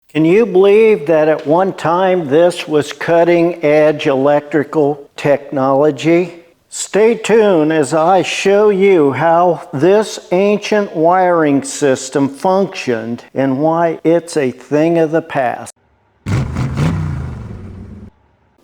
Can you believe that at one time this was cutting edge electrical technology? Stay tuned as I show you how this ancient wiring system functioned and why it's a thing of the past.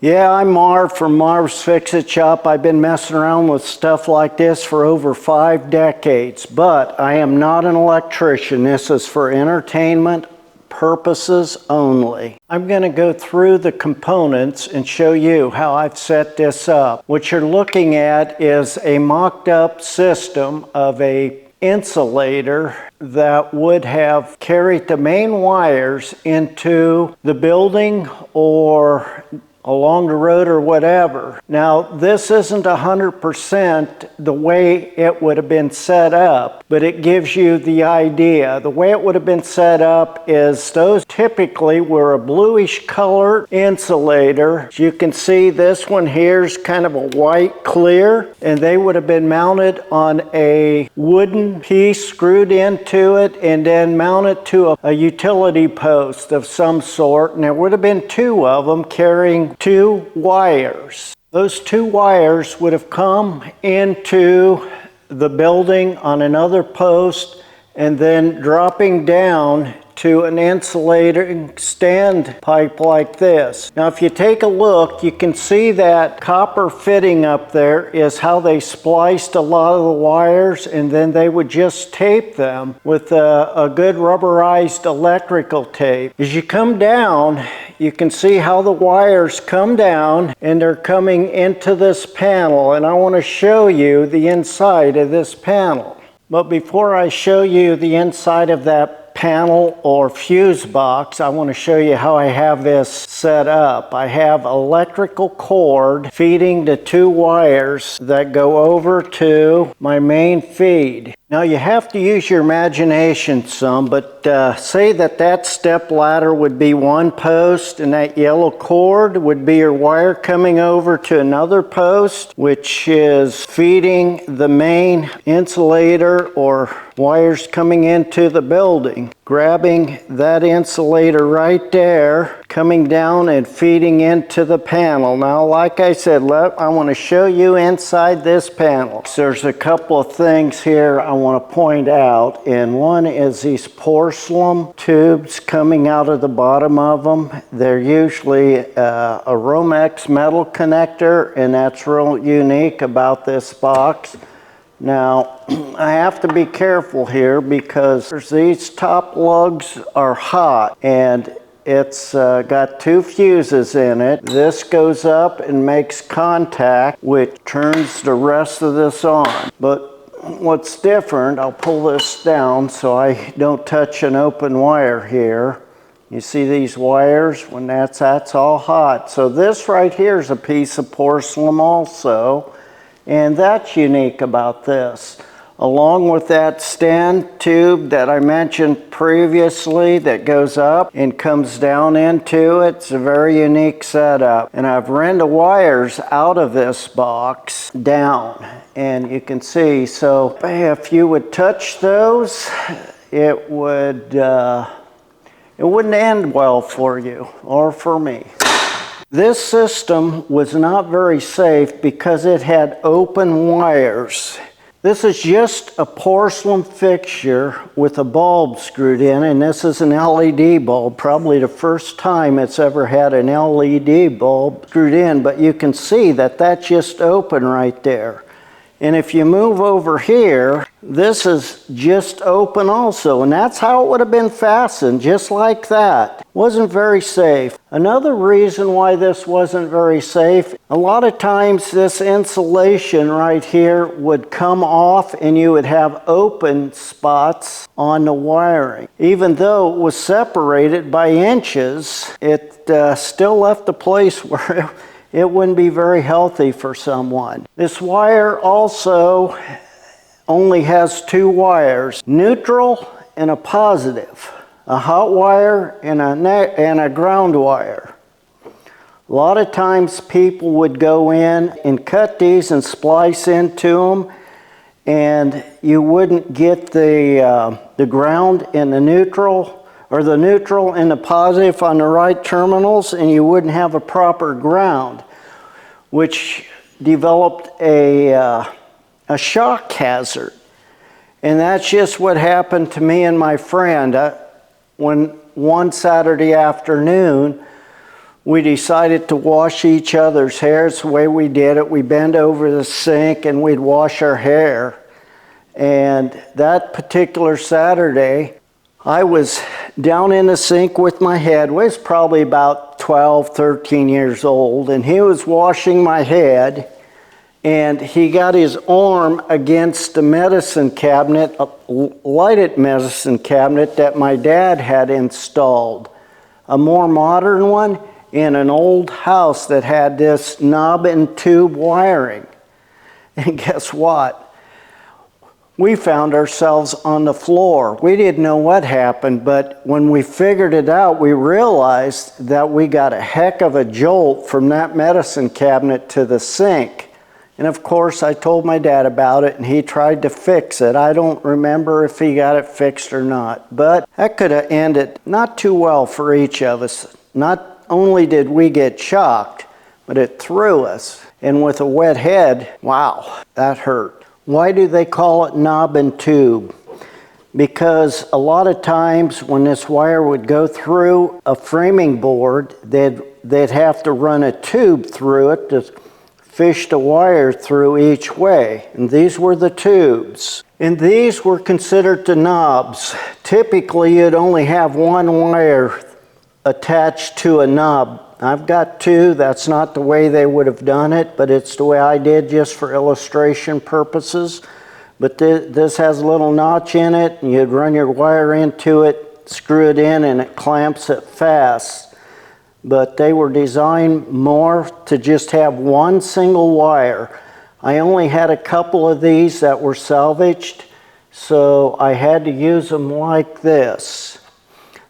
Yeah, I'm Marv from Marv's Fixit shop. I've been messing around with stuff like this for over 5 decades, but I am not an electrician. This is for entertainment purposes only. I'm going to go through the components and show you how I've set this up. What you're looking at is a mocked up system of a insulator that would have carried the main wires into the building or along the road or whatever. Now, this isn't 100% the way it would have been set up, but it gives you the idea. The way it would have been set up is those typically were a bluish color insulator. As you can see, this one here is kind of a white clear, and they would have been mounted on a wooden piece screwed into it and then mounted to a utility post of some sort, and there would have been 2 of them carrying 2 wires. Those 2 wires would have come into the building on another post and then dropping down to an insulating stand pipe like this. Now if you take a look, you can see that copper fitting up there is how they spliced a lot of the wires, and then they would just tape them with a good rubberized electrical tape. As you come down, you can see how the wires come down and they're coming into this panel, and I want to show you the inside of this panel. But before I show you the inside of that panel or fuse box, I want to show you how I have this set up. I have electrical cord feeding the 2 wires that go over to my main feed. Now you have to use your imagination some, but say that step ladder would be 1 post, and that yellow cord would be your wire coming over to another post, which is feeding the main insulator or wires coming into the building. Grabbing that insulator right there, coming down and feeding into the panel. Now, like I said, I want to show you inside this panel. So there's a couple of things here I want to point out, and one is these porcelain tubes coming out of the bottom of them. They're usually a Romex metal connector, and that's real unique about this box. Now, I have to be careful here because these top lugs are hot, and it's got 2 fuses in it. This goes up and makes contact, which turns the rest of this on. But what's different, I'll pull this down so I don't touch an open wire here. You see these wires? When that's all hot. So this right here is a piece of porcelain also. And that's unique about this. Along with that stand tube that I mentioned previously that goes up and comes down into it, it's a very unique setup. And I've ran the wires out of this box down, and you can see, so if you would touch those, it wouldn't end well for you or for me. This system was not very safe because it had open wires. This is just a porcelain fixture with a bulb screwed in, and this is an LED bulb, probably the first time it's ever had an LED bulb screwed in, but you can see that that's just open right there. And if you move over here, this is just open also, and that's how it would have been fastened, just like that. Wasn't very safe. Another reason why this wasn't very safe, a lot of times this insulation right here would come off and you would have open spots on the wiring. Even though it was separated by inches, it still left a place where it wouldn't be very healthy for someone. This wire also only has 2 wires, neutral and a positive, a hot wire and a ground wire. A lot of times people would go in and cut these and splice into them, and you wouldn't get the ground and the neutral or the neutral and the positive on the right terminals, and you wouldn't have a proper ground, which developed a shock hazard. And that's just what happened to me and my friend. When one Saturday afternoon, we decided to wash each other's hair. It's the way we did it. We bend over the sink and we'd wash our hair. And that particular Saturday, I was down in the sink with my head. I was probably about 12, 13 years old, and he was washing my head, and he got his arm against the medicine cabinet, a lighted medicine cabinet that my dad had installed, a more modern one in an old house that had this knob and tube wiring. And guess what? We found ourselves on the floor. We didn't know what happened, but when we figured it out, we realized that we got a heck of a jolt from that medicine cabinet to the sink. And of course, I told my dad about it, and he tried to fix it. I don't remember if he got it fixed or not, but that could have ended not too well for each of us. Not only did we get shocked, but it threw us. And with a wet head, wow, that hurt. Why do they call it knob and tube? Because a lot of times when this wire would go through a framing board, they'd have to run a tube through it to fish the wire through each way. And these were the tubes. And these were considered the knobs. Typically, you'd only have one wire attached to a knob. I've got two. That's not the way they would have done it, but it's the way I did just for illustration purposes. But this has a little notch in it, and you'd run your wire into it, screw it in, and it clamps it fast. But they were designed more to just have one single wire. I only had a couple of these that were salvaged, so I had to use them like this.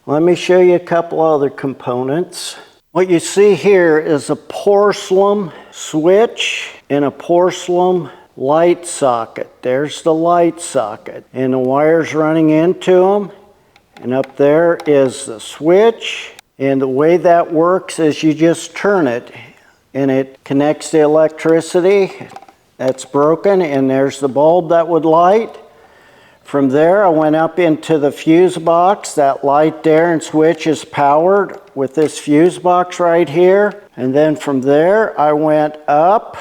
Let me show you a couple other components. What you see here is a porcelain switch and a porcelain light socket. There's the light socket, and the wires running into them. And up there is the switch. And the way that works is you just turn it, and it connects the electricity that's broken, and there's the bulb that would light. From there, I went up into the fuse box. That light there and switch is powered with this fuse box right here. And then from there, I went up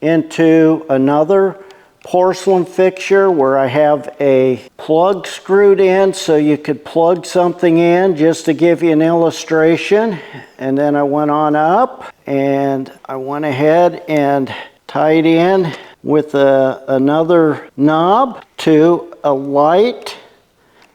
into another porcelain fixture where I have a plug screwed in so you could plug something in, just to give you an illustration. And then I went on up and I went ahead and tied in with another knob to a light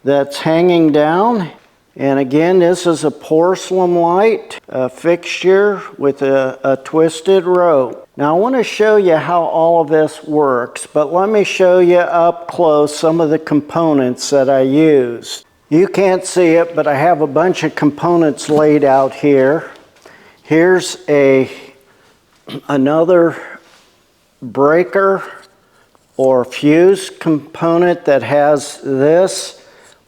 that's hanging down. And again, this is a porcelain light, a fixture with a twisted rope. Now I want to show you how all of this works, but let me show you up close some of the components that I used. You can't see it, but I have a bunch of components laid out here. Here's another breaker or fuse component that has this.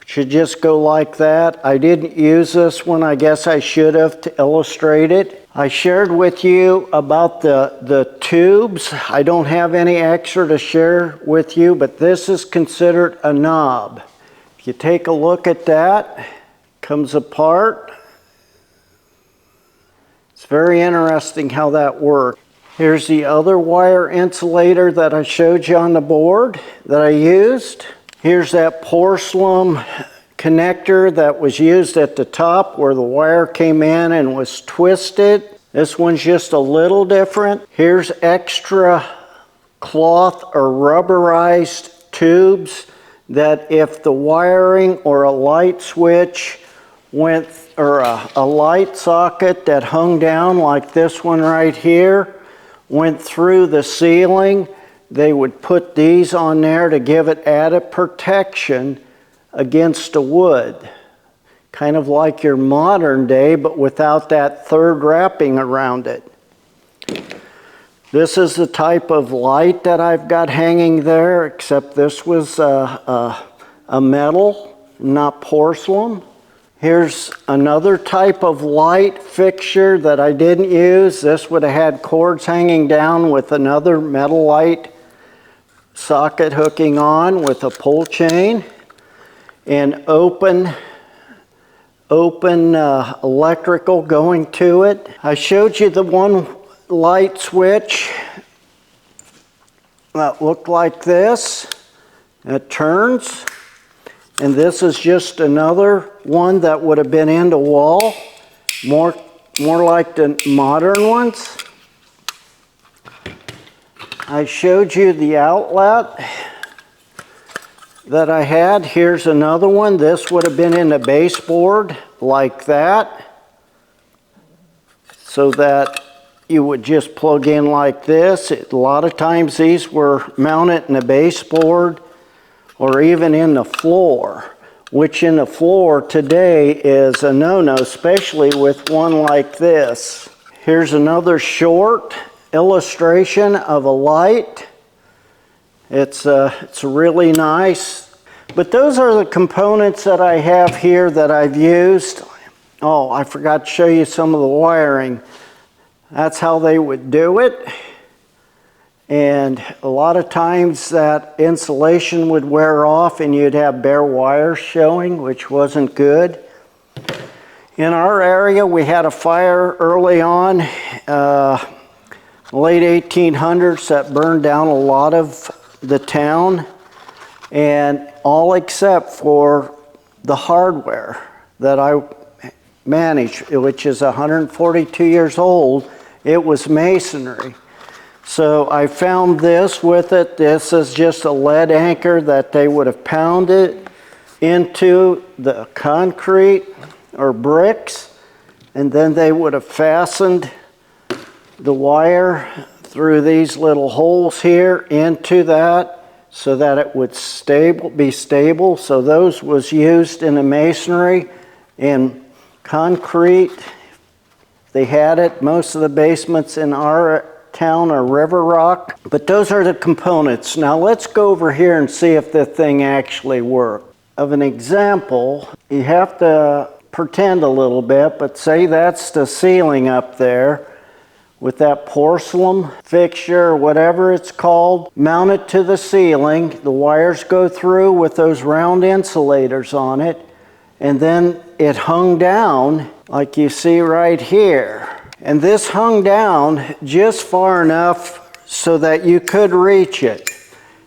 Should just go like that. I didn't use this one. I guess I should have to illustrate it. I shared with you about the tubes. I don't have any extra to share with you, but this is considered a knob. If you take a look at that, it comes apart. It's very interesting how that works. Here's the other wire insulator that I showed you on the board that I used. Here's that porcelain connector that was used at the top where the wire came in and was twisted. This one's just a little different. Here's extra cloth or rubberized tubes that if the wiring or a light switch went, or a light socket that hung down like this one right here, went through the ceiling, they would put these on there to give it added protection against the wood. Kind of like your modern day, but without that third wrapping around it. This is the type of light that I've got hanging there, except this was a metal, not porcelain. Here's another type of light fixture that I didn't use. This would have had cords hanging down with another metal light socket hooking on with a pull chain and open electrical going to it. I showed you the one light switch that looked like this. It turns. And this is just another one that would have been in the wall, more like the modern ones. I showed you the outlet that I had. Here's another one. This would have been in the baseboard like that, so that you would just plug in like this. A lot of times these were mounted in the baseboard or even in the floor, which in the floor today is a no-no, especially with one like this. Here's another short illustration of a light. It's really nice. But those are the components that I have here that I've used. Oh, I forgot to show you some of the wiring. That's how they would do it. And a lot of times that insulation would wear off and you'd have bare wires showing, which wasn't good. In our area, we had a fire early on, late 1800s, that burned down a lot of the town, and all except for the hardware that I managed, which is 142 years old. It was masonry. So I found this with it. This is just a lead anchor that they would have pounded into the concrete or bricks, and then they would have fastened the wire through these little holes here into that so that it would be stable. So those was used in the masonry and concrete. They had it. Most of the basements in our town are river rock, but those are the components. Now let's go over here and see if the thing actually works. Of an example, you have to pretend a little bit, but say that's the ceiling up there with that porcelain fixture, or whatever it's called, mounted to the ceiling. The wires go through with those round insulators on it, and then it hung down like you see right here. And this hung down just far enough so that you could reach it.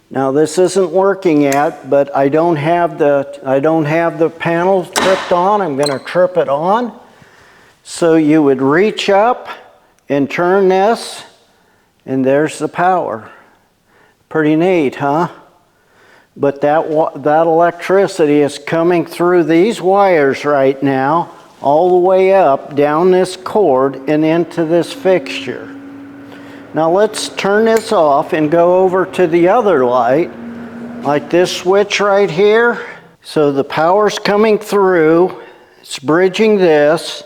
Now this isn't working yet, but I don't have the panel tripped on. I'm going to trip it on. So you would reach up and turn this, and there's the power. Pretty neat, huh? But that electricity is coming through these wires right now, all the way up, down this cord, and into this fixture. Now let's turn this off and go over to the other light, like this switch right here. So the power's coming through, it's bridging this,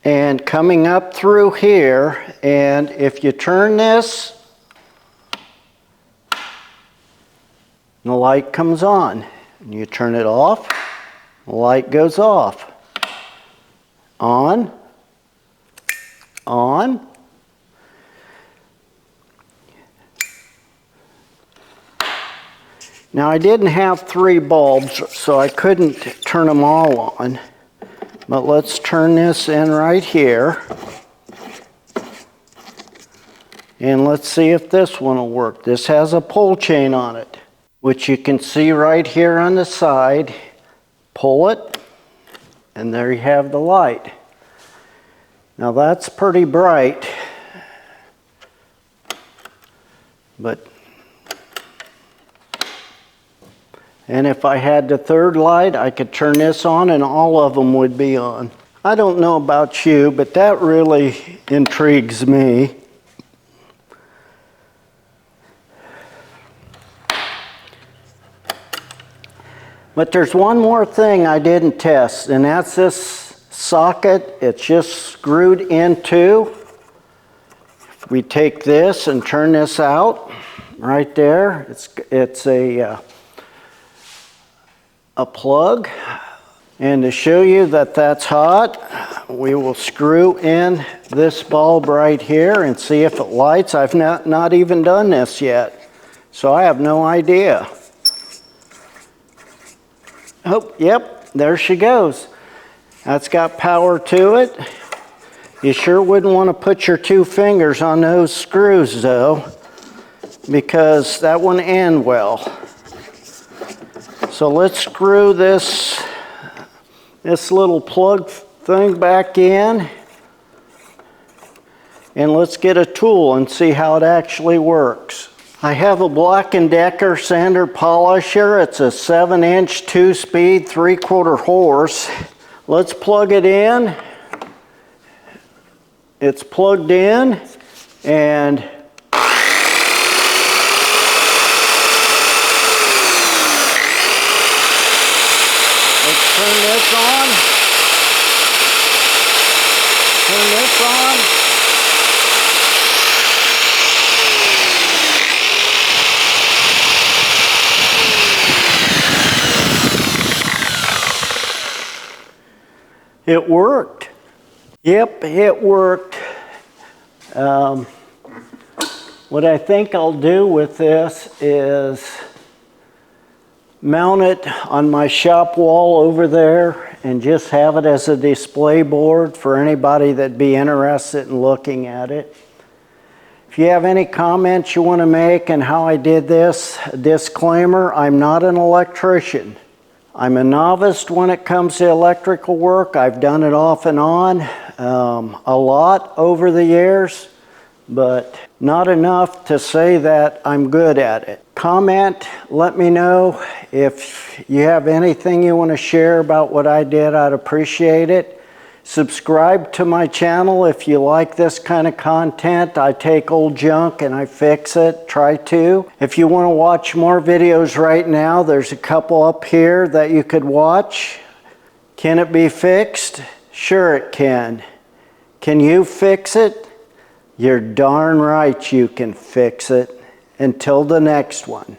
and coming up through here, and if you turn this, the light comes on. And you turn it off, the light goes off. On, on. Now I didn't have 3 bulbs, so I couldn't turn them all on. But let's turn this in right here. And let's see if this one will work. This has a pull chain on it, which you can see right here on the side. Pull it, and there you have the light. Now that's pretty bright, and if I had the third light, I could turn this on and all of them would be on. I don't know about you, but that really intrigues me. But there's one more thing I didn't test, and that's this socket. It's just screwed into. We take this and turn this out right there. It's a plug, And to show you that that's hot, we will screw in this bulb right here and see if it lights. I've not even done this yet, so I have no idea. Oh, yep, there she goes. That's got power to it. You sure wouldn't want to put your 2 fingers on those screws though, because that wouldn't end well. So let's screw this little plug thing back in, and let's get a tool and see how it actually works. I have a Black & Decker sander polisher. It's a 7-inch 2-speed 3/4 horse. Let's plug it in. It's plugged in, and let's turn this on. Turn this on. It worked. Yep, it worked. What I think I'll do with this is mount it on my shop wall over there and just have it as a display board for anybody that'd be interested in looking at it. If you have any comments you want to make on how I did this, disclaimer, I'm not an electrician. I'm a novice when it comes to electrical work. I've done it off and on a lot over the years, but not enough to say that I'm good at it. Comment, let me know if you have anything you want to share about what I did. I'd appreciate it. Subscribe to my channel if you like this kind of content. I take old junk and I fix it, try to. If you want to watch more videos right now, there's a couple up here that you could watch. Can it be fixed? Sure it can. Can you fix it? You're darn right you can fix it. Until the next one.